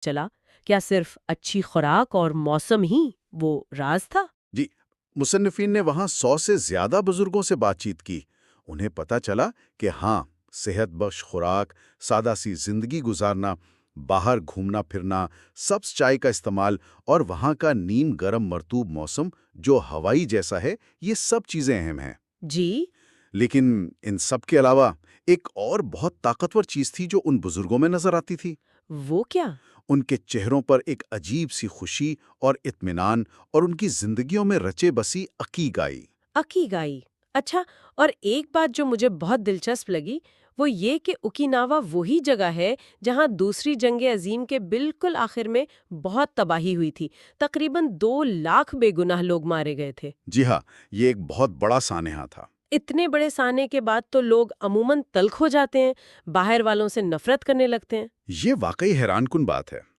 چلا کیا صرف اچھی خوراک اور موسم ہی وہ راز تھا؟ جی، مصنفین نے وہاں 100 سے زیادہ بزرگوں سے بات چیت کی۔ انہیں پتہ چلا کہ ہاں، صحت بخش خوراک، سادہ سی زندگی گزارنا، باہر گھومنا پھرنا، سبز چائے کا استعمال اور وہاں کا نیم گرم مرطوب موسم جو ہوائی جیسا ہے، یہ سب چیزیں اہم ہیں۔ جی۔ لیکن ان سب کے علاوہ ایک اور بہت طاقتور چیز تھی جو ان بزرگوں میں نظر آتی تھی۔ وہ کیا؟ ان کے چہروں پر ایک عجیب سی خوشی اور اطمینان، اور ان کی زندگیوں میں رچے بسی عقیق آئی۔ اکیگائی۔ اچھا، اور ایک بات جو مجھے بہت دلچسپ لگی وہ یہ کہ اوکیناوا وہی جگہ ہے جہاں دوسری جنگ عظیم کے بالکل آخر میں بہت تباہی ہوئی تھی۔ تقریباً 2 لاکھ بے گناہ لوگ مارے گئے تھے۔ جی ہاں، یہ ایک بہت بڑا سانحہ تھا۔ اتنے بڑے سانے کے بعد تو لوگ عموماً تلخ ہو جاتے ہیں، باہر والوں سے نفرت کرنے لگتے ہیں۔ یہ واقعی حیران کن بات ہے۔